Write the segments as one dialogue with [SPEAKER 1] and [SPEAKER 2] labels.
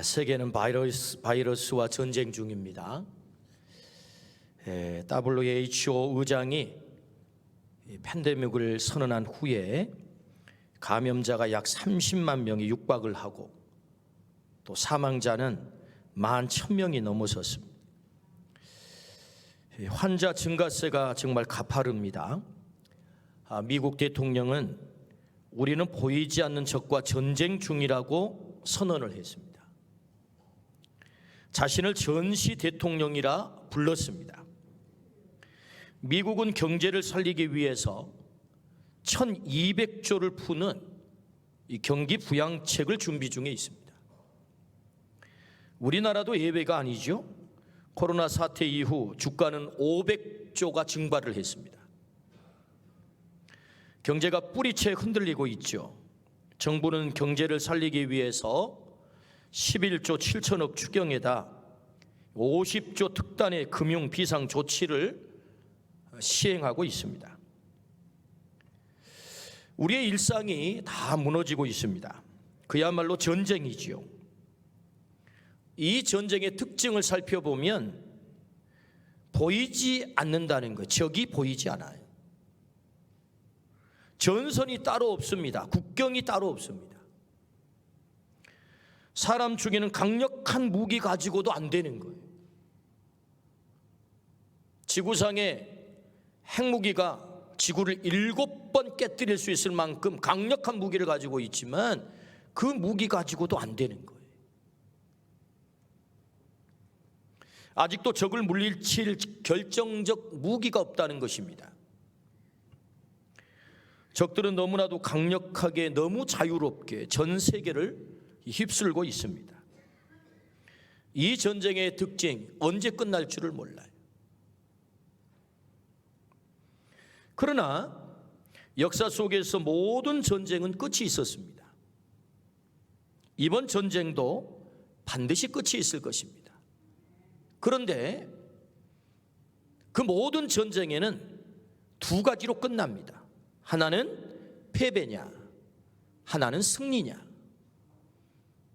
[SPEAKER 1] 세계는 바이러스와 전쟁 중입니다. WHO 의장이 팬데믹을 선언한 후에 감염자가 약 30만 명이 육박을 하고 또 사망자는 11,000명이 넘어섰습니다. 환자 증가세가 정말 가파릅니다. 미국 대통령은 우리는 보이지 않는 적과 전쟁 중이라고 선언을 했습니다. 자신을 전시 대통령이라 불렀습니다. 미국은 경제를 살리기 위해서 1,200조를 푸는 이 경기 부양책을 준비 중에 있습니다. 우리나라도 예외가 아니죠. 코로나 사태 이후 주가는 500조가 증발을 했습니다. 경제가 뿌리채 흔들리고 있죠. 정부는 경제를 살리기 위해서 11조 7천억 추경에다 50조 특단의 금융 비상 조치를 시행하고 있습니다. 우리의 일상이 다 무너지고 있습니다. 그야말로 전쟁이지요. 이 전쟁의 특징을 살펴보면 보이지 않는다는 것, 적이 보이지 않아요. 전선이 따로 없습니다. 국경이 따로 없습니다. 사람 죽이는 강력한 무기 가지고도 안 되는 거예요. 지구상에 핵무기가 지구를 7번 깨뜨릴 수 있을 만큼 강력한 무기를 가지고 있지만 그 무기 가지고도 안 되는 거예요. 아직도 적을 물리칠 결정적 무기가 없다는 것입니다. 적들은 너무나도 강력하게 너무 자유롭게 전 세계를 휩쓸고 있습니다. 이 전쟁의 특징, 언제 끝날 줄을 몰라요. 그러나 역사 속에서 모든 전쟁은 끝이 있었습니다. 이번 전쟁도 반드시 끝이 있을 것입니다. 그런데 그 모든 전쟁에는 두 가지로 끝납니다. 하나는 패배냐, 하나는 승리냐.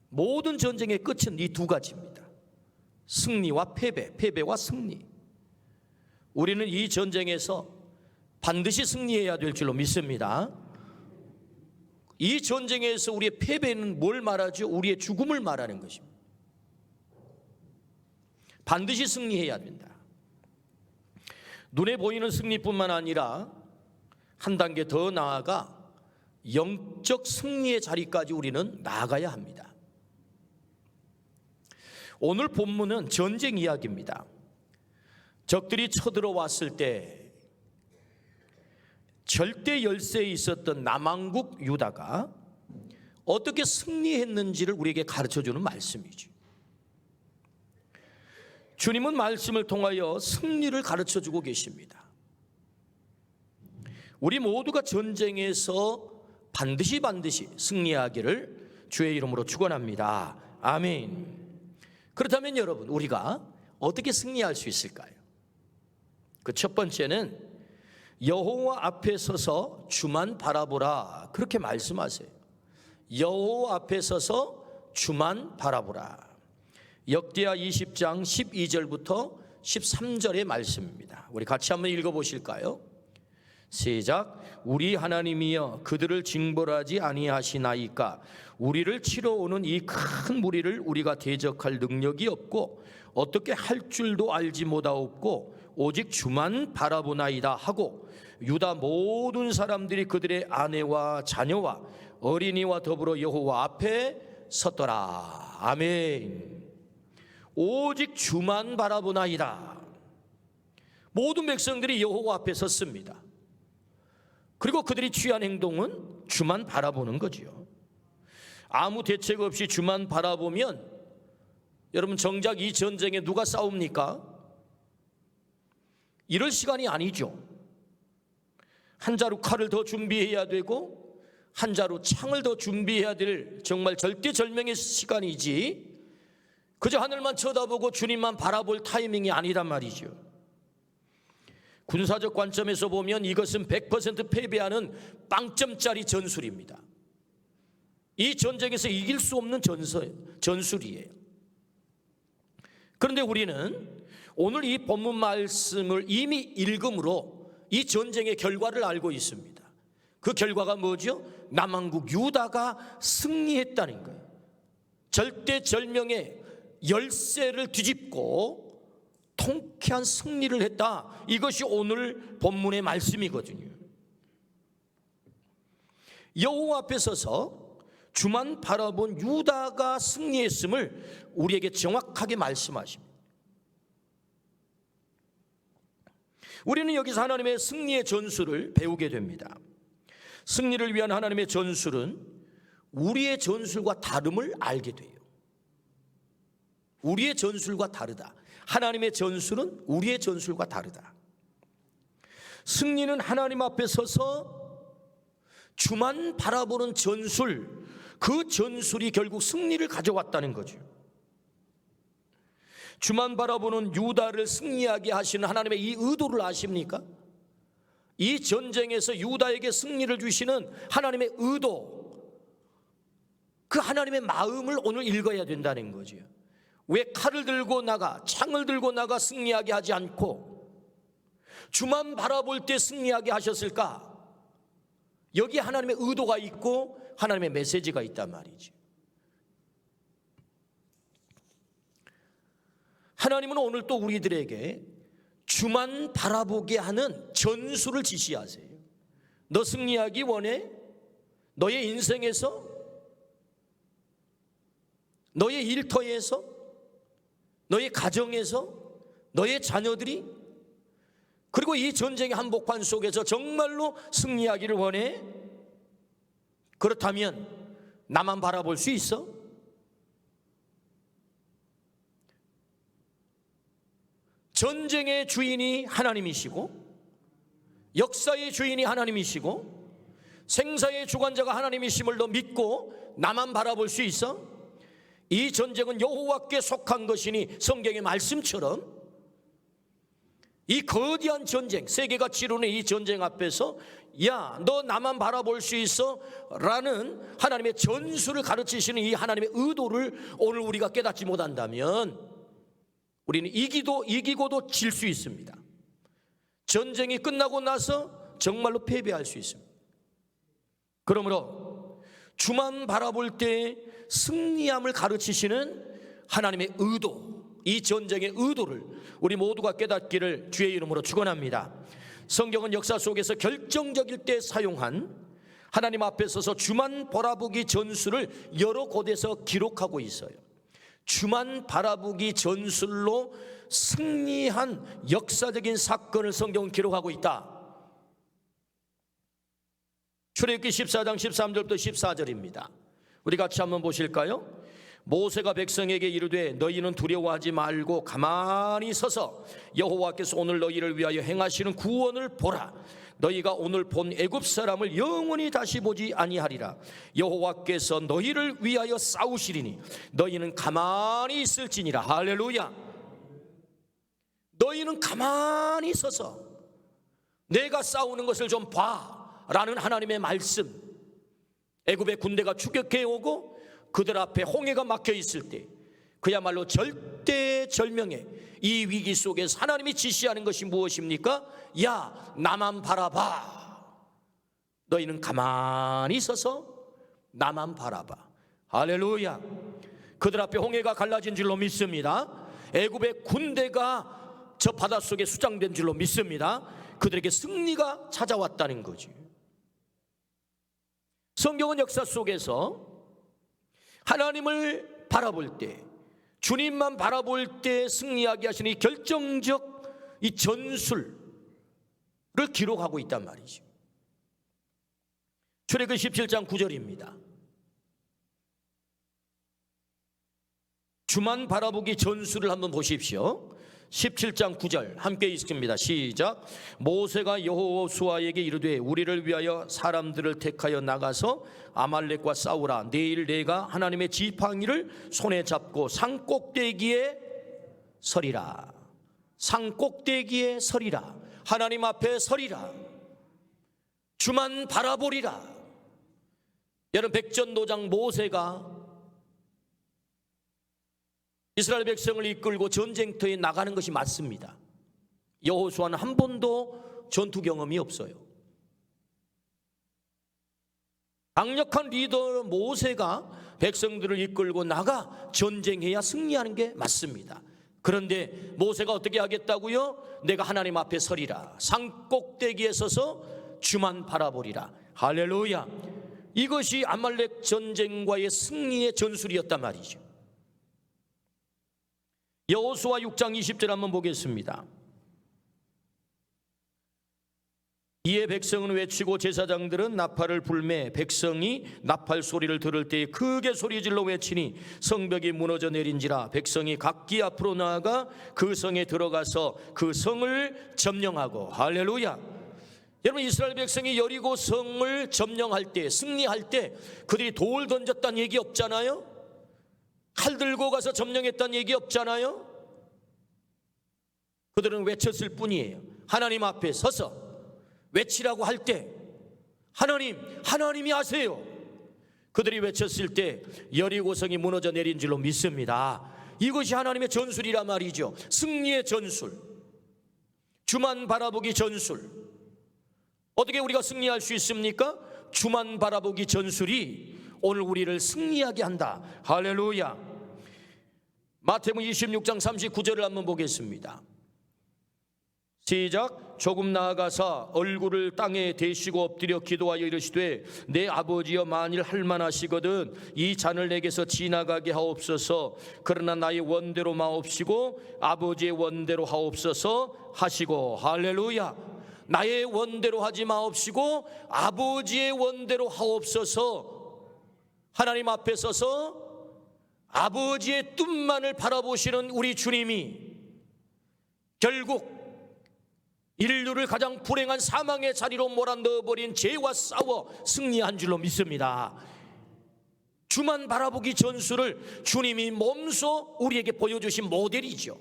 [SPEAKER 1] 모든 전쟁의 끝은 이 두 가지입니다. 승리와 패배, 패배와 승리. 우리는 이 전쟁에서 반드시 승리해야 될 줄로 믿습니다. 이 전쟁에서 우리의 패배는 뭘 말하죠? 우리의 죽음을 말하는 것입니다. 반드시 승리해야 된다. 눈에 보이는 승리뿐만 아니라 한 단계 더 나아가 영적 승리의 자리까지 우리는 나아가야 합니다. 오늘 본문은 전쟁 이야기입니다. 적들이 쳐들어왔을 때 절대 열세에 있었던 남왕국 유다가 어떻게 승리했는지를 우리에게 가르쳐주는 말씀이죠. 주님은 말씀을 통하여 승리를 가르쳐주고 계십니다. 우리 모두가 전쟁에서 반드시 승리하기를 주의 이름으로 축원합니다. 아멘. 그렇다면 여러분, 우리가 어떻게 승리할 수 있을까요? 그 첫 번째는 여호와 앞에 서서 주만 바라보라, 그렇게 말씀하세요. 여호와 앞에 서서 주만 바라보라. 역대하 20장 12절부터 13절의 말씀입니다. 우리 같이 한번 읽어보실까요? 시작. 우리 하나님이여 그들을 징벌하지 아니하시나이까. 우리를 치러 오는 이 큰 무리를 우리가 대적할 능력이 없고 어떻게 할 줄도 알지 못하옵고 오직 주만 바라보나이다 하고 유다 모든 사람들이 그들의 아내와 자녀와 어린이와 더불어 여호와 앞에 섰더라. 아멘. 오직 주만 바라보나이다. 모든 백성들이 여호와 앞에 섰습니다. 그리고 그들이 취한 행동은 주만 바라보는 거지요. 아무 대책 없이 주만 바라보면 여러분, 정작 이 전쟁에 누가 싸웁니까? 이럴 시간이 아니죠. 한 자루 칼을 더 준비해야 되고 한 자루 창을 더 준비해야 될 정말 절대절명의 시간이지, 그저 하늘만 쳐다보고 주님만 바라볼 타이밍이 아니란 말이죠. 군사적 관점에서 보면 이것은 100% 패배하는 빵점짜리 전술입니다. 이 전쟁에서 이길 수 없는 전술이에요. 그런데 우리는 오늘 이 본문 말씀을 이미 읽음으로 이 전쟁의 결과를 알고 있습니다. 그 결과가 뭐죠? 남왕국 유다가 승리했다는 거예요. 절대절명의 열세를 뒤집고 통쾌한 승리를 했다. 이것이 오늘 본문의 말씀이거든요. 여호와 앞에 서서 주만 바라본 유다가 승리했음을 우리에게 정확하게 말씀하십니다. 우리는 여기서 하나님의 승리의 전술을 배우게 됩니다. 승리를 위한 하나님의 전술은 우리의 전술과 다름을 알게 돼요. 우리의 전술과 다르다. 하나님의 전술은 우리의 전술과 다르다. 승리는 하나님 앞에 서서 주만 바라보는 전술, 그 전술이 결국 승리를 가져왔다는 거죠. 주만 바라보는 유다를 승리하게 하시는 하나님의 이 의도를 아십니까? 이 전쟁에서 유다에게 승리를 주시는 하나님의 의도, 그 하나님의 마음을 오늘 읽어야 된다는 거죠. 왜 칼을 들고 나가, 창을 들고 나가 승리하게 하지 않고 주만 바라볼 때 승리하게 하셨을까? 여기에 하나님의 의도가 있고 하나님의 메시지가 있단 말이죠. 하나님은 오늘 또 우리들에게 주만 바라보게 하는 전술을 지시하세요. 너 승리하기 원해? 너의 인생에서, 너의 일터에서, 너의 가정에서, 너의 자녀들이, 그리고 이 전쟁의 한복판 속에서 정말로 승리하기를 원해? 그렇다면 나만 바라볼 수 있어? 전쟁의 주인이 하나님이시고 역사의 주인이 하나님이시고 생사의 주관자가 하나님이심을 너 믿고 나만 바라볼 수 있어? 이 전쟁은 여호와께 속한 것이니 성경의 말씀처럼 이 거대한 전쟁, 세계가 치르는 이 전쟁 앞에서 야, 너 나만 바라볼 수 있어? 라는 하나님의 전술을 가르치시는 이 하나님의 의도를 오늘 우리가 깨닫지 못한다면 우리는 이기고도 질 수 있습니다. 전쟁이 끝나고 나서 정말로 패배할 수 있습니다. 그러므로 주만 바라볼 때 승리함을 가르치시는 하나님의 의도, 이 전쟁의 의도를 우리 모두가 깨닫기를 주의 이름으로 축원합니다. 성경은 역사 속에서 결정적일 때 사용한 하나님 앞에 서서 주만 바라보기 전술을 여러 곳에서 기록하고 있어요. 주만 바라보기 전술로 승리한 역사적인 사건을 성경은 기록하고 있다. 출애굽기 14장 13절부터 14절입니다. 우리 같이 한번 보실까요? 모세가 백성에게 이르되 너희는 두려워하지 말고 가만히 서서 여호와께서 오늘 너희를 위하여 행하시는 구원을 보라. 너희가 오늘 본 애굽 사람을 영원히 다시 보지 아니하리라. 여호와께서 너희를 위하여 싸우시리니 너희는 가만히 있을지니라. 할렐루야. 너희는 가만히 서서 내가 싸우는 것을 좀 봐라는 하나님의 말씀. 애굽의 군대가 추격해 오고 그들 앞에 홍해가 막혀 있을 때 그야말로 절대절명의 이 위기 속에서 하나님이 지시하는 것이 무엇입니까? 야, 나만 바라봐. 너희는 가만히 서서 나만 바라봐. 할렐루야. 그들 앞에 홍해가 갈라진 줄로 믿습니다. 애굽의 군대가 저 바닷속에 수장된 줄로 믿습니다. 그들에게 승리가 찾아왔다는 거지. 성경은 역사 속에서 하나님을 바라볼 때, 주님만 바라볼 때 승리하게 하시는 이 결정적 이 전술을 기록하고 있단 말이죠. 출애굽기 17장 9절입니다. 주만 바라보기 전술을 한번 보십시오. 17장 9절 함께 읽습니다. 시작. 모세가 여호수아에게 이르되 우리를 위하여 사람들을 택하여 나가서 아말렉과 싸우라. 내일 내가 하나님의 지팡이를 손에 잡고 산꼭대기에 서리라. 산꼭대기에 서리라. 하나님 앞에 서리라. 주만 바라보리라. 여러분, 백전노장 모세가 이스라엘 백성을 이끌고 전쟁터에 나가는 것이 맞습니다. 여호수아는 한 번도 전투 경험이 없어요. 강력한 리더 모세가 백성들을 이끌고 나가 전쟁해야 승리하는 게 맞습니다. 그런데 모세가 어떻게 하겠다고요? 내가 하나님 앞에 서리라, 산 꼭대기에 서서 주만 바라보리라. 할렐루야. 이것이 아말렉 전쟁과의 승리의 전술이었단 말이죠. 여호수아 6장 20절 한번 보겠습니다. 이에 백성은 외치고 제사장들은 나팔을 불매 백성이 나팔 소리를 들을 때에 크게 소리질러 외치니 성벽이 무너져 내린지라. 백성이 각기 앞으로 나아가 그 성에 들어가서 그 성을 점령하고. 할렐루야. 여러분, 이스라엘 백성이 여리고 성을 점령할 때, 승리할 때 그들이 돌 던졌다는 얘기 없잖아요. 칼 들고 가서 점령했다는 얘기 없잖아요. 그들은 외쳤을 뿐이에요. 하나님 앞에 서서 외치라고 할 때 하나님이 하세요. 그들이 외쳤을 때 여리고성이 무너져 내린 줄로 믿습니다. 이것이 하나님의 전술이란 말이죠. 승리의 전술, 주만 바라보기 전술. 어떻게 우리가 승리할 수 있습니까? 주만 바라보기 전술이 오늘 우리를 승리하게 한다. 할렐루야. 마태복음 26장 39절을 한번 보겠습니다. 시작. 조금 나아가서 얼굴을 땅에 대시고 엎드려 기도하여 이르시되 내 아버지여, 만일 할만하시거든 이 잔을 내게서 지나가게 하옵소서. 그러나 나의 원대로 마옵시고 아버지의 원대로 하옵소서 하시고. 할렐루야. 나의 원대로 하지 마옵시고 아버지의 원대로 하옵소서. 하나님 앞에 서서 아버지의 뜻만을 바라보시는 우리 주님이 결국 인류를 가장 불행한 사망의 자리로 몰아넣어버린 죄와 싸워 승리한 줄로 믿습니다. 주만 바라보기 전술을 주님이 몸소 우리에게 보여주신 모델이죠.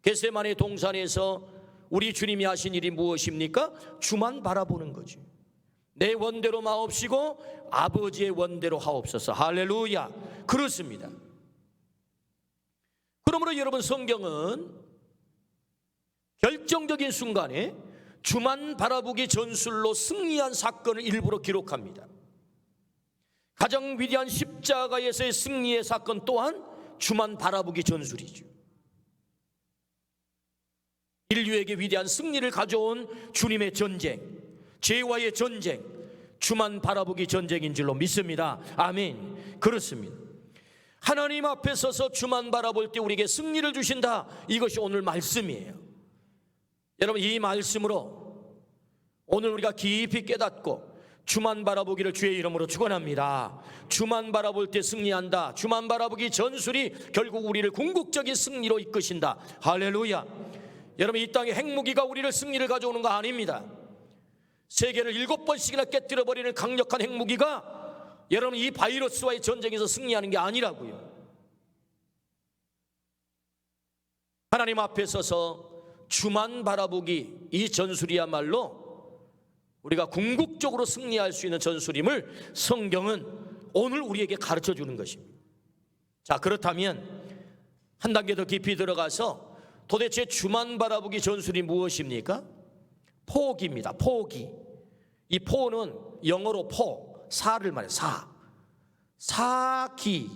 [SPEAKER 1] 겟세마네 동산에서 우리 주님이 하신 일이 무엇입니까? 주만 바라보는 거죠. 내 원대로 마옵시고 아버지의 원대로 하옵소서. 할렐루야. 그렇습니다. 그러므로 여러분, 성경은 결정적인 순간에 주만 바라보기 전술로 승리한 사건을 일부러 기록합니다. 가장 위대한 십자가에서의 승리의 사건 또한 주만 바라보기 전술이죠. 인류에게 위대한 승리를 가져온 주님의 전쟁, 죄와의 전쟁, 주만 바라보기 전쟁인 줄로 믿습니다. 아멘. 그렇습니다. 하나님 앞에 서서 주만 바라볼 때 우리에게 승리를 주신다. 이것이 오늘 말씀이에요. 여러분, 이 말씀으로 오늘 우리가 깊이 깨닫고 주만 바라보기를 주의 이름으로 축원합니다. 주만 바라볼 때 승리한다. 주만 바라보기 전술이 결국 우리를 궁극적인 승리로 이끄신다. 할렐루야. 여러분, 이 땅의 핵무기가 우리를 승리를 가져오는 거 아닙니다. 세계를 7번씩이나 깨뜨려버리는 강력한 핵무기가 여러분 이 바이러스와의 전쟁에서 승리하는 게 아니라고요. 하나님 앞에 서서 주만 바라보기, 이 전술이야말로 우리가 궁극적으로 승리할 수 있는 전술임을 성경은 오늘 우리에게 가르쳐 주는 것입니다. 자, 그렇다면 한 단계 더 깊이 들어가서 도대체 주만 바라보기 전술이 무엇입니까? 포기입니다. 포기. 이 포는 영어로 사를 말해요. 사기,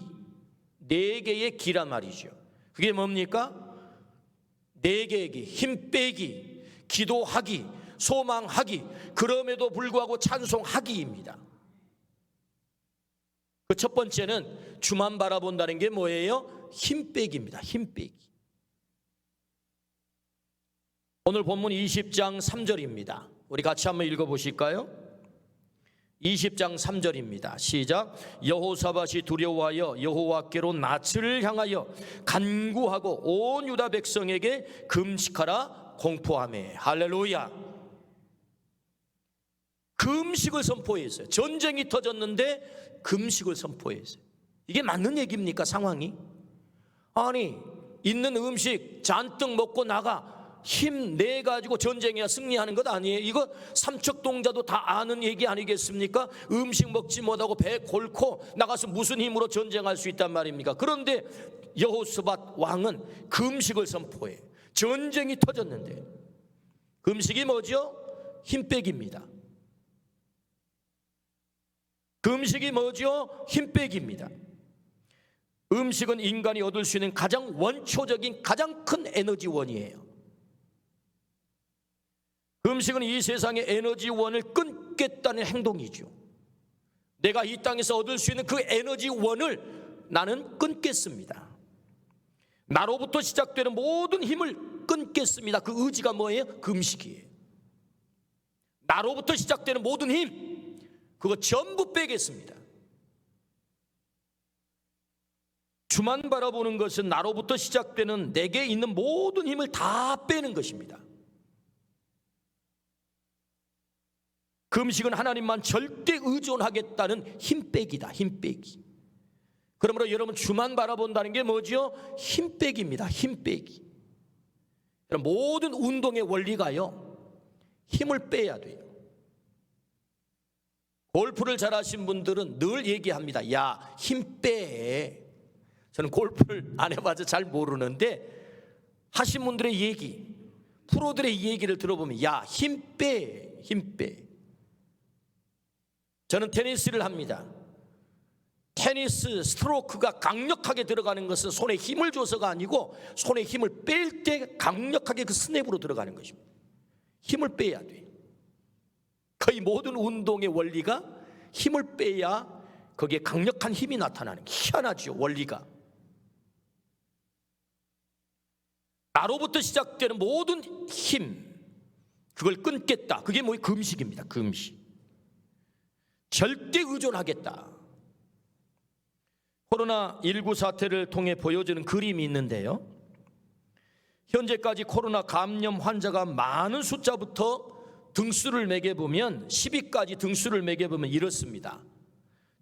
[SPEAKER 1] 4개의 기란 말이죠. 그게 뭡니까? 4개의 기, 힘 빼기, 기도하기, 소망하기, 그럼에도 불구하고 찬송하기입니다. 그 첫 번째는 주만 바라본다는 게 뭐예요? 힘 빼기입니다. 힘 빼기. 오늘 본문 20장 3절입니다. 우리 같이 한번 읽어보실까요? 20장 3절입니다. 시작. 여호사밧이 두려워하여 여호와께로 낯을 향하여 간구하고 온 유다 백성에게 금식하라 공포하매. 할렐루야. 금식을 선포했어요. 전쟁이 터졌는데 금식을 선포했어요. 이게 맞는 얘기입니까? 상황이? 아니, 있는 음식 잔뜩 먹고 나가 힘내 가지고 전쟁해야 승리하는 것 아니에요. 이거 삼척동자도 다 아는 얘기 아니겠습니까? 음식 먹지 못하고 배 골고 나가서 무슨 힘으로 전쟁할 수 있단 말입니까? 그런데 여호사밧 왕은 금식을 선포해. 전쟁이 터졌는데 금식이 뭐죠? 힘 빼기입니다. 금식이 뭐죠? 힘 빼기입니다. 음식은 인간이 얻을 수 있는 가장 원초적인 가장 큰 에너지원이에요. 음식은 이 세상의 에너지원을 끊겠다는 행동이죠. 내가 이 땅에서 얻을 수 있는 그 에너지원을 나는 끊겠습니다. 나로부터 시작되는 모든 힘을 끊겠습니다. 그 의지가 뭐예요? 금식이에요. 나로부터 시작되는 모든 힘, 그거 전부 빼겠습니다. 주만 바라보는 것은 나로부터 시작되는 내게 있는 모든 힘을 다 빼는 것입니다. 금식은 하나님만 절대 의존하겠다는 힘 빼기다. 힘 빼기. 그러므로 여러분 주만 바라본다는 게 뭐죠? 힘 빼기입니다. 힘 빼기. 모든 운동의 원리가요, 힘을 빼야 돼요. 골프를 잘하신 분들은 늘 얘기합니다. 야, 힘 빼. 저는 골프를 안 해봐서 잘 모르는데 하신 분들의 얘기, 프로들의 이 얘기를 들어보면 야, 힘 빼, 힘 빼. 저는 테니스를 합니다. 테니스 스트로크가 강력하게 들어가는 것은 손에 힘을 줘서가 아니고 손에 힘을 뺄 때 강력하게 그 스냅으로 들어가는 것입니다. 힘을 빼야 돼. 거의 모든 운동의 원리가 힘을 빼야 거기에 강력한 힘이 나타나는 게 희한하죠. 원리가. 나로부터 시작되는 모든 힘, 그걸 끊겠다. 그게 뭐예요? 금식입니다. 금식. 절대 의존하겠다. 코로나19 사태를 통해 보여주는 그림이 있는데요, 현재까지 코로나 감염 환자가 많은 숫자부터 등수를 매겨보면 10위까지 등수를 매겨보면 이렇습니다.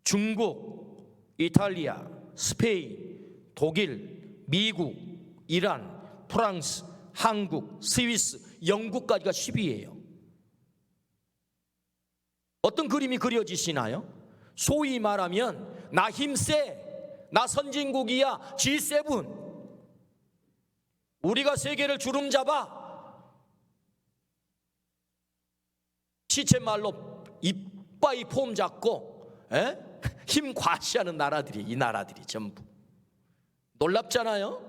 [SPEAKER 1] 중국, 이탈리아, 스페인, 독일, 미국, 이란, 프랑스, 한국, 스위스, 영국까지가 10위예요. 어떤 그림이 그려지시나요? 소위 말하면 나 힘세, 나 선진국이야, G7, 우리가 세계를 주름잡아. 시체말로 이빠이 폼 잡고 힘 과시하는 나라들이, 이 나라들이 전부. 놀랍잖아요.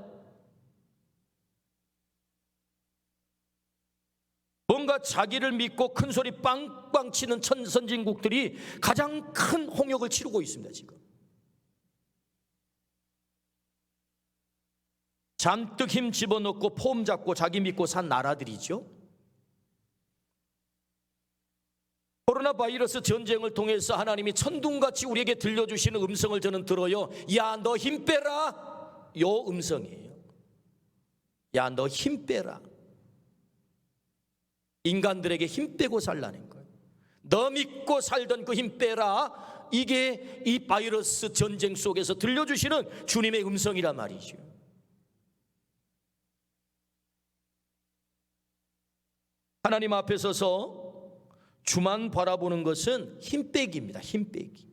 [SPEAKER 1] 뭔가 자기를 믿고 큰 소리 빵빵 치는 선진국들이 가장 큰 홍역을 치르고 있습니다. 지금 잔뜩 힘 집어넣고 폼 잡고 자기 믿고 산 나라들이죠. 코로나 바이러스 전쟁을 통해서 하나님이 천둥같이 우리에게 들려주시는 음성을 저는 들어요. 야, 너 힘 빼라. 요 음성이에요. 야, 너 힘 빼라. 인간들에게 힘 빼고 살라는 거예요. 너 믿고 살던 그 힘 빼라. 이게 이 바이러스 전쟁 속에서 들려주시는 주님의 음성이란 말이죠. 하나님 앞에 서서 주만 바라보는 것은 힘 빼기입니다. 힘 빼기.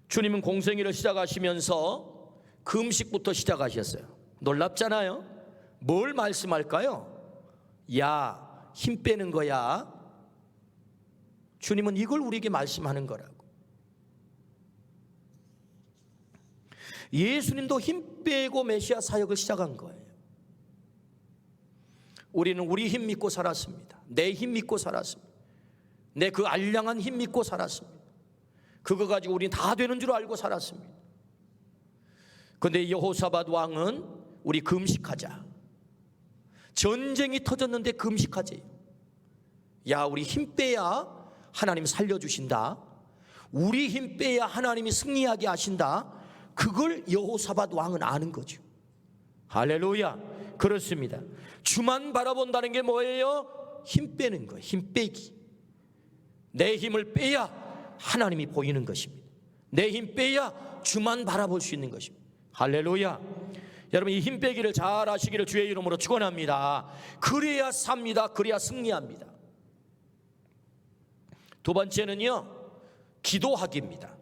[SPEAKER 1] 주님은 공생애를 시작하시면서 금식부터 시작하셨어요. 놀랍잖아요. 뭘 말씀할까요? 야, 힘 빼는 거야. 주님은 이걸 우리에게 말씀하는 거라고. 예수님도 힘 빼고 메시아 사역을 시작한 거예요. 우리는 우리 힘 믿고 살았습니다. 내 힘 믿고 살았습니다. 내 그 알량한 힘 믿고 살았습니다. 그거 가지고 우리는 다 되는 줄 알고 살았습니다. 그런데 여호사밧 왕은 우리 금식하자. 전쟁이 터졌는데 금식하지. 야, 우리 힘 빼야 하나님 살려주신다. 우리 힘 빼야 하나님이 승리하게 하신다. 그걸 여호사밧 왕은 아는 거죠. 할렐루야. 그렇습니다. 주만 바라본다는 게 뭐예요? 힘 빼는 거예요. 힘 빼기. 내 힘을 빼야 하나님이 보이는 것입니다. 내 힘 빼야 주만 바라볼 수 있는 것입니다. 할렐루야. 여러분 이 힘 빼기를 잘 하시기를 주의 이름으로 축원합니다. 그래야 삽니다. 그래야 승리합니다. 두 번째는요, 기도하기입니다.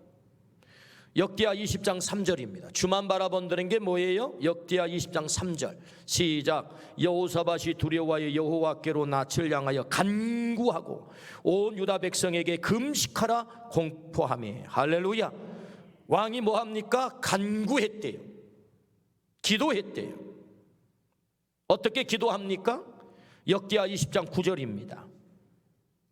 [SPEAKER 1] 역대하 20장 3절입니다. 주만 바라본다는 게 뭐예요? 역대하 20장 3절 시작. 여호사밧이 두려워하여 여호와께로 낯을 향하여 간구하고 온 유다 백성에게 금식하라 공포하며. 할렐루야. 왕이 뭐합니까? 간구했대요. 기도했대요. 어떻게 기도합니까? 역대하 20장 9절입니다.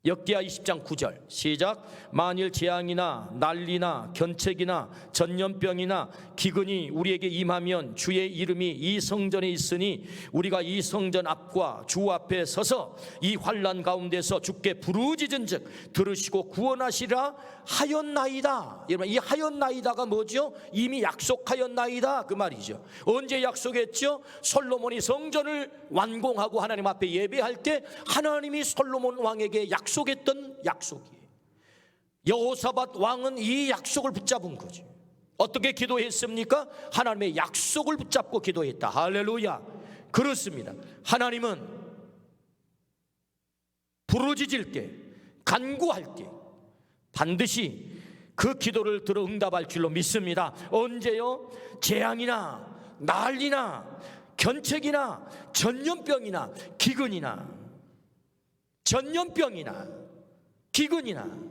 [SPEAKER 1] 역대하 20장 9절 시작. 만일 재앙이나 난리나 견책이나 전염병이나 기근이 우리에게 임하면 주의 이름이 이 성전에 있으니 우리가 이 성전 앞과 주 앞에 서서 이 환난 가운데서 주께 부르짖은즉 들으시고 구원하시라 하였나이다. 여러분 이 하였나이다가 뭐죠? 이미 약속하였나이다 그 말이죠. 언제 약속했죠? 솔로몬이 성전을 완공하고 하나님 앞에 예배할 때 하나님이 솔로몬 왕에게 약속했던 약속이에요. 여호사밧 왕은 이 약속을 붙잡은 거죠. 어떻게 기도했습니까? 하나님의 약속을 붙잡고 기도했다. 할렐루야. 그렇습니다. 하나님은 부르짖을 때, 간구할 때 반드시 그 기도를 들어 응답할 줄로 믿습니다. 언제요? 재앙이나 난리나 견책이나 전염병이나 기근이나 전염병이나 기근이나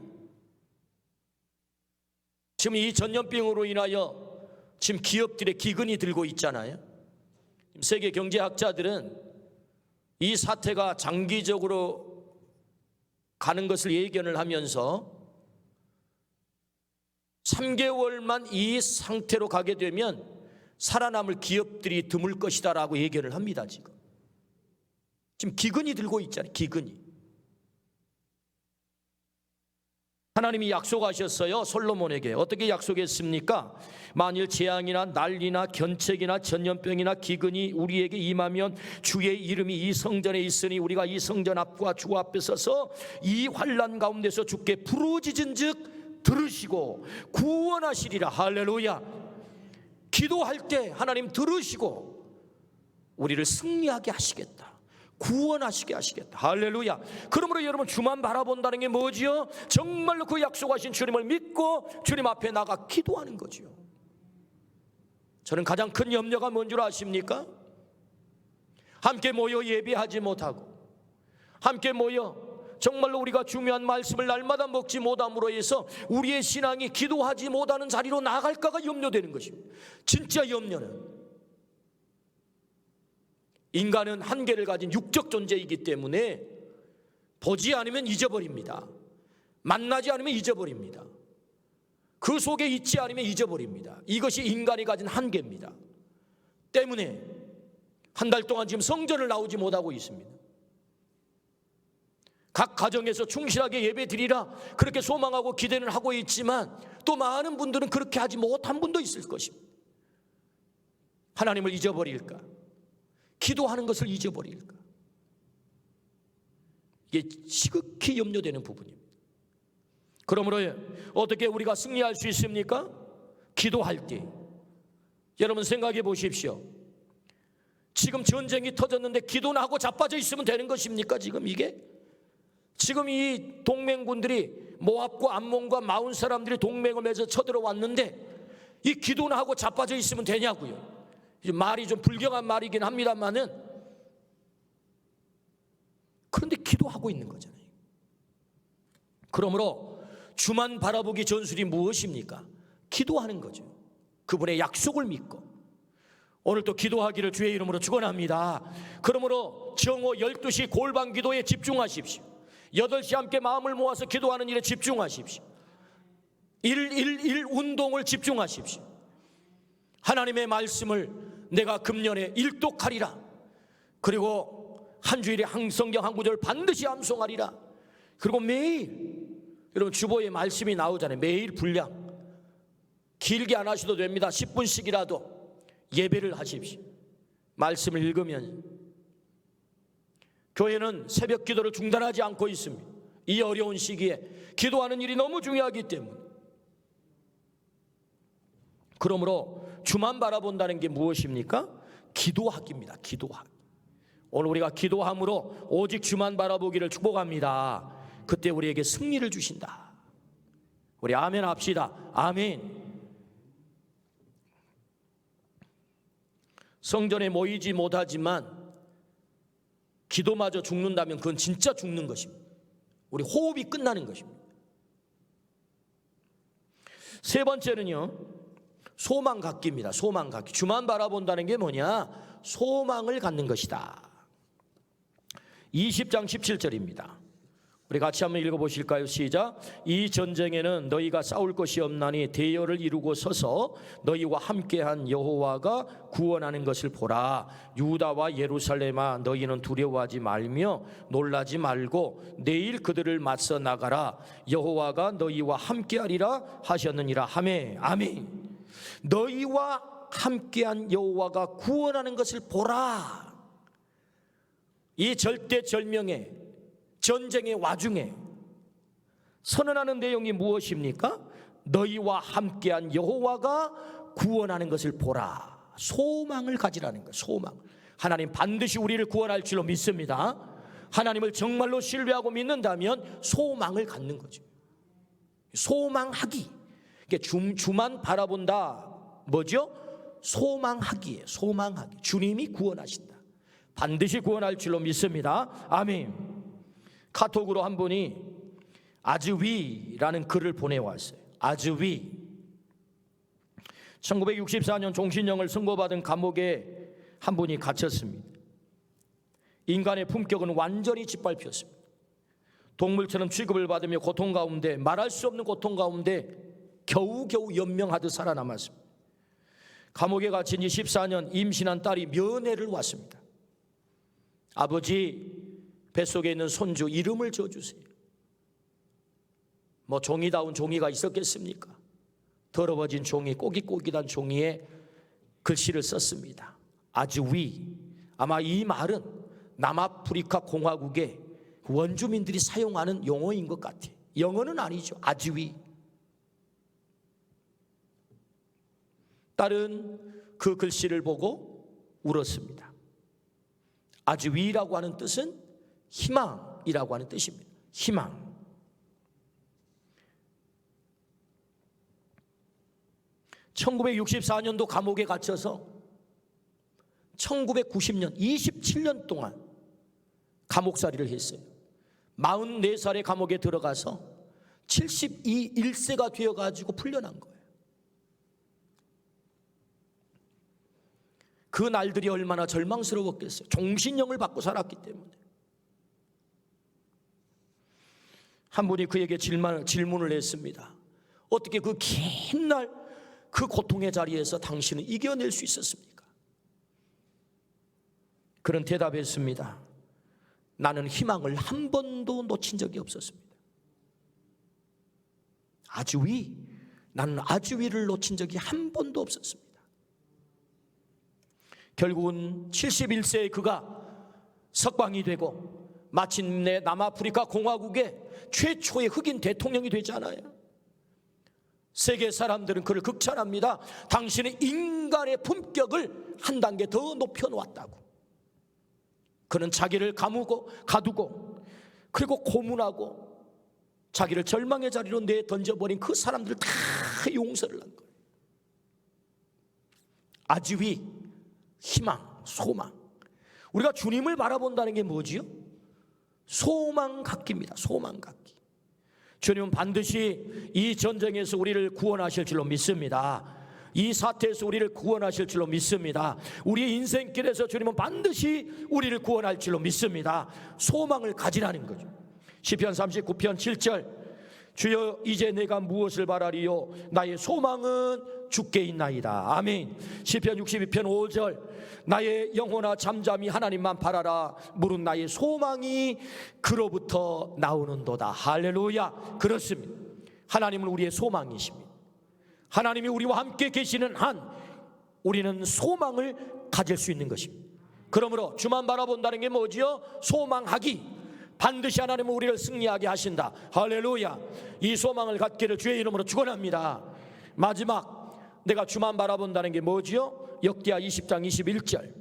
[SPEAKER 1] 지금 이 전염병으로 인하여 지금 기업들의 기근이 들고 있잖아요. 세계 경제학자들은 이 사태가 장기적으로 가는 것을 예견을 하면서 3개월만 이 상태로 가게 되면 살아남을 기업들이 드물 것이다라고 예견을 합니다. 지금 기근이 들고 있잖아요. 기근이. 하나님이 약속하셨어요. 솔로몬에게 어떻게 약속했습니까? 만일 재앙이나 난리나 견책이나 전염병이나 기근이 우리에게 임하면 주의 이름이 이 성전에 있으니 우리가 이 성전 앞과 주 앞에 서서 이 환난 가운데서 주께 부르짖은즉 들으시고 구원하시리라. 할렐루야. 기도할 때 하나님 들으시고 우리를 승리하게 하시겠다. 구원하시게 하시겠다. 할렐루야. 그러므로 여러분 주만 바라본다는 게 뭐지요? 정말로 그 약속하신 주님을 믿고 주님 앞에 나가 기도하는 거지요. 저는 가장 큰 염려가 뭔 줄 아십니까? 함께 모여 예배하지 못하고 함께 모여 정말로 우리가 중요한 말씀을 날마다 먹지 못함으로 해서 우리의 신앙이 기도하지 못하는 자리로 나아갈까가 염려되는 것입니다. 진짜 염려는 인간은 한계를 가진 육적 존재이기 때문에 보지 않으면 잊어버립니다. 만나지 않으면 잊어버립니다. 그 속에 있지 않으면 잊어버립니다. 이것이 인간이 가진 한계입니다. 때문에 한 달 동안 지금 성전을 나오지 못하고 있습니다. 각 가정에서 충실하게 예배 드리라 그렇게 소망하고 기대는 하고 있지만 또 많은 분들은 그렇게 하지 못한 분도 있을 것입니다. 하나님을 잊어버릴까? 기도하는 것을 잊어버릴까? 이게 지극히 염려되는 부분입니다. 그러므로 어떻게 우리가 승리할 수 있습니까? 기도할 때 여러분 생각해 보십시오. 지금 전쟁이 터졌는데 기도나 하고 자빠져 있으면 되는 것입니까? 지금 이 동맹군들이 모압과 암몬과 마온 사람들이 동맹을 맺어 쳐들어왔는데 이 기도나 하고 자빠져 있으면 되냐고요. 말이 좀 불경한 말이긴 합니다만은 그런데 기도하고 있는 거잖아요. 그러므로 주만 바라보기 전술이 무엇입니까? 기도하는 거죠. 그분의 약속을 믿고 오늘 또 기도하기를 주의 이름으로 축원합니다. 그러므로 정오 12시 골방 기도에 집중하십시오. 8시 함께 마음을 모아서 기도하는 일에 집중하십시오. 111 운동을 집중하십시오. 하나님의 말씀을 내가 금년에 일독하리라. 그리고 한 주일에 성경 한 구절 반드시 암송하리라. 그리고 매일 여러분 주보에 말씀이 나오잖아요. 매일 분량 길게 안 하셔도 됩니다. 10분씩이라도 예배를 하십시오. 말씀을 읽으면 교회는 새벽 기도를 중단하지 않고 있습니다. 이 어려운 시기에 기도하는 일이 너무 중요하기 때문에. 그러므로 주만 바라본다는 게 무엇입니까? 기도하기입니다. 기도하기. 오늘 우리가 기도함으로 오직 주만 바라보기를 축복합니다. 그때 우리에게 승리를 주신다. 우리 아멘 합시다. 아멘. 성전에 모이지 못하지만 기도마저 죽는다면 그건 진짜 죽는 것입니다. 우리 호흡이 끝나는 것입니다. 세 번째는요, 소망 갖기입니다. 소망 갖기. 주만 바라본다는 게 뭐냐? 소망을 갖는 것이다. 20장 17절입니다. 우리 같이 한번 읽어보실까요? 시작. 이 전쟁에는 너희가 싸울 것이 없나니 대열을 이루고 서서 너희와 함께한 여호와가 구원하는 것을 보라. 유다와 예루살렘아, 너희는 두려워하지 말며 놀라지 말고 내일 그들을 맞서 나가라. 여호와가 너희와 함께하리라 하셨느니라 하매. 아멘. 너희와 함께한 여호와가 구원하는 것을 보라. 이 절대절명의 전쟁의 와중에 선언하는 내용이 무엇입니까? 너희와 함께한 여호와가 구원하는 것을 보라. 소망을 가지라는 것. 소망. 하나님 반드시 우리를 구원할 줄로 믿습니다. 하나님을 정말로 신뢰하고 믿는다면 소망을 갖는 거죠. 소망하기. 주만 바라본다. 뭐죠? 소망하기예요. 소망하기. 주님이 구원하신다. 반드시 구원할 줄로 믿습니다. 아멘. 카톡으로 한 분이 아즈위라는 글을 보내왔어요. 아즈위. 1964년 종신형을 선고받은 감옥에 한 분이 갇혔습니다. 인간의 품격은 완전히 짓밟혔습니다. 동물처럼 취급을 받으며 고통 가운데, 말할 수 없는 고통 가운데 겨우겨우 연명하듯 살아남았습니다. 감옥에 갇힌 지 14년, 임신한 딸이 면회를 왔습니다. 아버지, 뱃속에 있는 손주 이름을 지어주세요. 뭐 종이다운 종이가 있었겠습니까? 더러워진 종이, 꼬깃꼬깃한 종이에 글씨를 썼습니다. 아즈위. 아마 이 말은 남아프리카 공화국의 원주민들이 사용하는 용어인 것 같아요. 영어는 아니죠. 아즈위. 딸은 그 글씨를 보고 울었습니다. 아즈위라고 하는 뜻은 희망이라고 하는 뜻입니다. 희망. (1964년도) 감옥에 갇혀서 1990년 27년 동안 감옥살이를 했어요. 44살의 감옥에 들어가서 71세가 되어가지고 풀려난 거예요. 그 날들이 얼마나 절망스러웠겠어요. 종신형을 받고 살았기 때문에. 한 분이 그에게 질문을 했습니다. 어떻게 그 긴 날 그 고통의 자리에서 당신은 이겨낼 수 있었습니까? 그는 대답했습니다. 나는 희망을 한 번도 놓친 적이 없었습니다. 아즈위. 나는 아즈위를 놓친 적이 한 번도 없었습니다. 결국은 71세의 그가 석방이 되고 마침내 남아프리카 공화국의 최초의 흑인 대통령이 되지 않아요? 세계 사람들은 그를 극찬합니다. 당신의 인간의 품격을 한 단계 더 높여놓았다고. 그는 자기를 가두고 그리고 고문하고 자기를 절망의 자리로 내던져버린 그 사람들을 다 용서를 한 거예요. 아즈위. 희망, 소망. 우리가 주님을 바라본다는 게 뭐지요? 소망 갖기입니다. 소망 갖기. 주님은 반드시 이 전쟁에서 우리를 구원하실 줄로 믿습니다. 이 사태에서 우리를 구원하실 줄로 믿습니다. 우리의 인생길에서 주님은 반드시 우리를 구원할 줄로 믿습니다. 소망을 가지라는 거죠. 시편 39편 7절. 주여 이제 내가 무엇을 바라리요? 나의 소망은 주께 있나이다. 아멘. 시편 62편 5절. 나의 영혼아 잠잠히 하나님만 바라라. 물은 나의 소망이 그로부터 나오는도다. 할렐루야. 그렇습니다. 하나님은 우리의 소망이십니다. 하나님이 우리와 함께 계시는 한 우리는 소망을 가질 수 있는 것입니다. 그러므로 주만 바라본다는 게 뭐지요? 소망하기. 반드시 하나님은 우리를 승리하게 하신다. 할렐루야. 이 소망을 갖기를 주의 이름으로 축원합니다. 마지막 내가 주만 바라본다는 게 뭐지요? 역대하 20장 21절.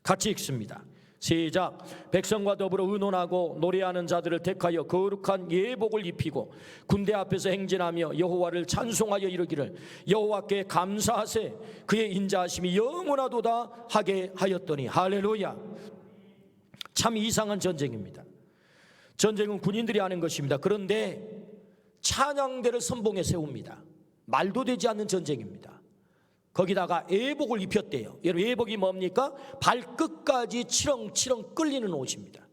[SPEAKER 1] 같이 읽습니다. 시작. 백성과 더불어 의논하고 노래하는 자들을 택하여 거룩한 예복을 입히고 군대 앞에서 행진하며 여호와를 찬송하여 이르기를 여호와께 감사하세 그의 인자하심이 영원하도다 하게 하였더니. 할렐루야. 참 이상한 전쟁입니다. 전쟁은 군인들이 하는 것입니다. 그런데 찬양대를 선봉에 세웁니다. 말도 되지 않는 전쟁입니다. 거기다가 예복을 입혔대요. 여러분, 예복이 뭡니까? 발끝까지 치렁치렁 끌리는 옷입니다.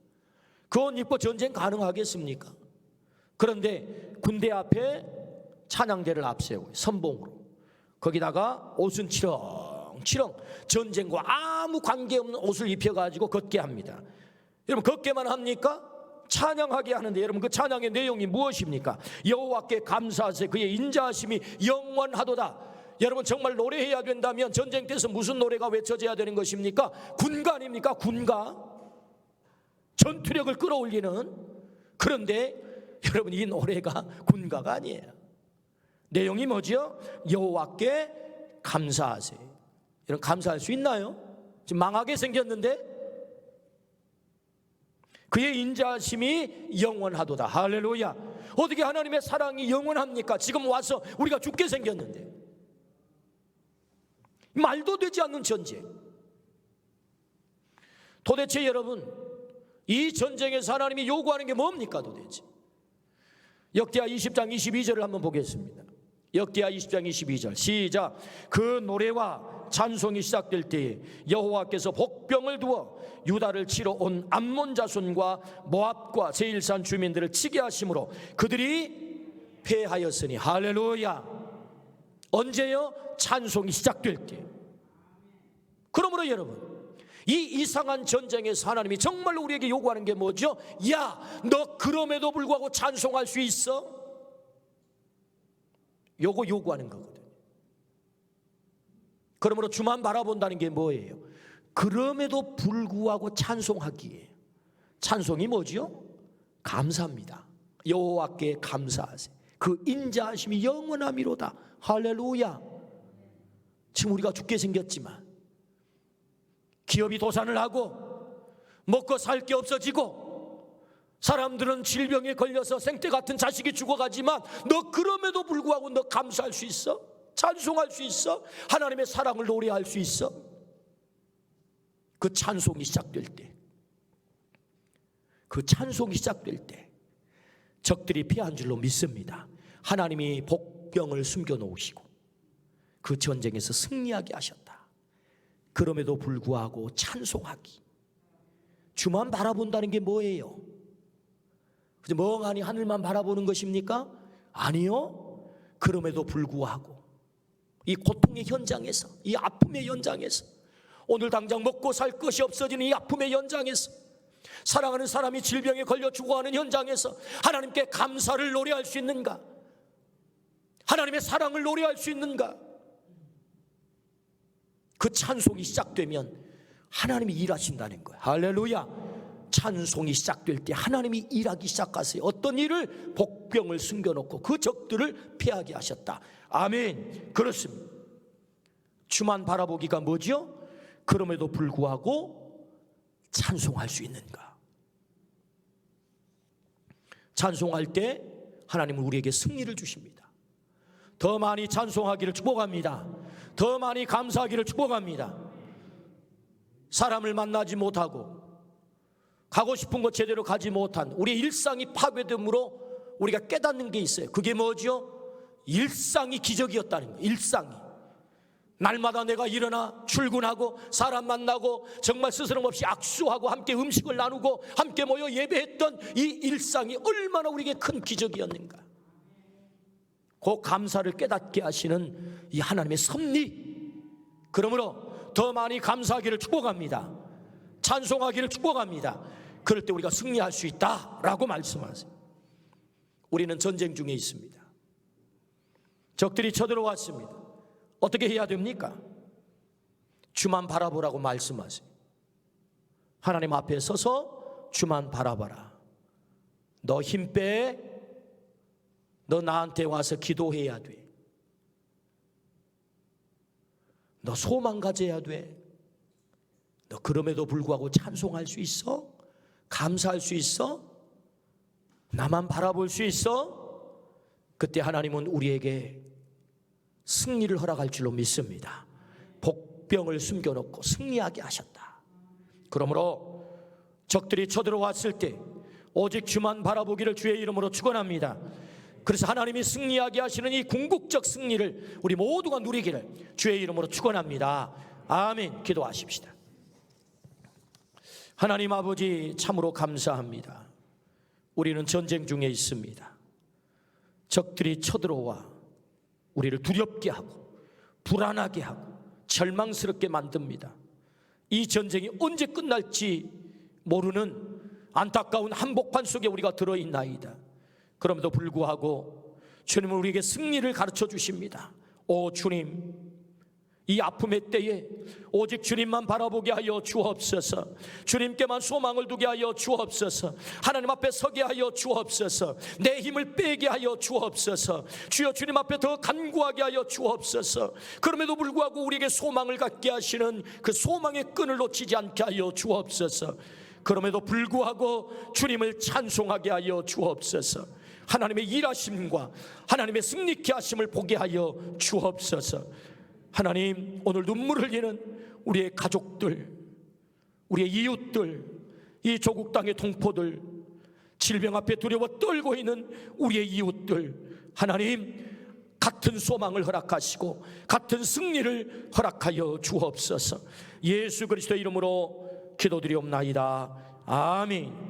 [SPEAKER 1] 그 옷 입고 전쟁 가능하겠습니까? 그런데 군대 앞에 찬양대를 앞세우고 선봉으로, 거기다가 옷은 치렁치렁 전쟁과 아무 관계없는 옷을 입혀가지고 걷게 합니다. 여러분, 걷게만 합니까? 찬양하게 하는데, 여러분, 그 찬양의 내용이 무엇입니까? 여호와께 감사하세 그의 인자하심이 영원하도다. 여러분, 정말 노래해야 된다면 전쟁 때서 무슨 노래가 외쳐져야 되는 것입니까? 군가 아닙니까? 군가. 전투력을 끌어올리는. 그런데 여러분, 이 노래가 군가가 아니에요. 내용이 뭐죠? 여호와께 감사하세요. 여러분, 감사할 수 있나요? 지금 망하게 생겼는데 그의 인자하심이 영원하도다. 할렐루야. 어떻게 하나님의 사랑이 영원합니까? 지금 와서 우리가 죽게 생겼는데. 말도 되지 않는 전쟁. 도대체 여러분, 이 전쟁에서 하나님이 요구하는 게 뭡니까 도대체? 역대하 20장 22절을 한번 보겠습니다. 역대하 20장 22절 시작. 그 노래와 찬송이 시작될 때에 여호와께서 복병을 두어 유다를 치러 온 암몬 자손과 모압과 세일산 주민들을 치게 하심으로 그들이 패하였으니. 할렐루야. 언제요? 찬송이 시작될 때. 그러므로 여러분, 이 이상한 전쟁에서 하나님이 정말로 우리에게 요구하는 게 뭐죠? 야, 너 그럼에도 불구하고 찬송할 수 있어? 요거 요구하는 거거든요. 그러므로 주만 바라본다는 게 뭐예요? 그럼에도 불구하고 찬송하기에. 찬송이 뭐죠? 감사합니다. 여호와께 감사하세요. 그 인자하심이 영원함이로다. 할렐루야. 지금 우리가 죽게 생겼지만, 기업이 도산을 하고 먹고 살 게 없어지고 사람들은 질병에 걸려서 생태 같은 자식이 죽어가지만 너 그럼에도 불구하고 너 감사할 수 있어? 찬송할 수 있어? 하나님의 사랑을 노래할 수 있어? 그 찬송이 시작될 때, 그 찬송이 시작될 때 적들이 패한 줄로 믿습니다. 하나님이 복병을 숨겨놓으시고 그 전쟁에서 승리하게 하셨다. 그럼에도 불구하고 찬송하기. 주만 바라본다는 게 뭐예요? 그저 멍하니 하늘만 바라보는 것입니까? 아니요. 그럼에도 불구하고 이 고통의 현장에서, 이 아픔의 현장에서, 오늘 당장 먹고 살 것이 없어지는 이 아픔의 현장에서, 사랑하는 사람이 질병에 걸려 죽어가는 현장에서 하나님께 감사를 노래할 수 있는가? 하나님의 사랑을 노래할 수 있는가? 그 찬송이 시작되면 하나님이 일하신다는 거예요. 할렐루야. 찬송이 시작될 때 하나님이 일하기 시작하세요. 어떤 일을? 복병을 숨겨놓고 그 적들을 패하게 하셨다. 아멘. 그렇습니다. 주만 바라보기가 뭐죠? 그럼에도 불구하고 찬송할 수 있는가? 찬송할 때 하나님은 우리에게 승리를 주십니다. 더 많이 찬송하기를 축복합니다. 더 많이 감사하기를 축복합니다. 사람을 만나지 못하고 가고 싶은 곳 제대로 가지 못한 우리의 일상이 파괴됨으로 우리가 깨닫는 게 있어요. 그게 뭐죠? 일상이 기적이었다는 거예요. 일상이. 날마다 내가 일어나 출근하고 사람 만나고 정말 스스럼 없이 악수하고 함께 음식을 나누고 함께 모여 예배했던 이 일상이 얼마나 우리에게 큰 기적이었는가. 그 감사를 깨닫게 하시는 이 하나님의 섭리. 그러므로 더 많이 감사하기를 축복합니다. 찬송하기를 축복합니다. 그럴 때 우리가 승리할 수 있다라고 말씀하세요. 우리는 전쟁 중에 있습니다. 적들이 쳐들어왔습니다. 어떻게 해야 됩니까? 주만 바라보라고 말씀하세요. 하나님 앞에 서서 주만 바라봐라. 너 힘 빼. 너 나한테 와서 기도해야 돼. 너 소망 가져야 돼. 너 그럼에도 불구하고 찬송할 수 있어? 감사할 수 있어? 나만 바라볼 수 있어? 그때 하나님은 우리에게 승리를 허락할 줄로 믿습니다. 복병을 숨겨놓고 승리하게 하셨다. 그러므로 적들이 쳐들어왔을 때 오직 주만 바라보기를 주의 이름으로 축원합니다. 그래서 하나님이 승리하게 하시는 이 궁극적 승리를 우리 모두가 누리기를 주의 이름으로 축원합니다. 아멘. 기도하십시다. 하나님 아버지, 참으로 감사합니다. 우리는 전쟁 중에 있습니다. 적들이 쳐들어와 우리를 두렵게 하고 불안하게 하고 절망스럽게 만듭니다. 이 전쟁이 언제 끝날지 모르는 안타까운 한복판 속에 우리가 들어있나이다. 그럼에도 불구하고 주님은 우리에게 승리를 가르쳐 주십니다. 오 주님, 이 아픔의 때에 오직 주님만 바라보게 하여 주옵소서. 주님께만 소망을 두게 하여 주옵소서. 하나님 앞에 서게 하여 주옵소서. 내 힘을 빼게 하여 주옵소서. 주여, 주님 앞에 더 간구하게 하여 주옵소서. 그럼에도 불구하고 우리에게 소망을 갖게 하시는 그 소망의 끈을 놓치지 않게 하여 주옵소서. 그럼에도 불구하고 주님을 찬송하게 하여 주옵소서. 하나님의 일하심과 하나님의 승리케 하심을 보게 하여 주옵소서. 하나님, 오늘 눈물 흘리는 우리의 가족들, 우리의 이웃들, 이 조국 땅의 동포들, 질병 앞에 두려워 떨고 있는 우리의 이웃들, 하나님 같은 소망을 허락하시고 같은 승리를 허락하여 주옵소서. 예수 그리스도의 이름으로 기도드리옵나이다. 아멘.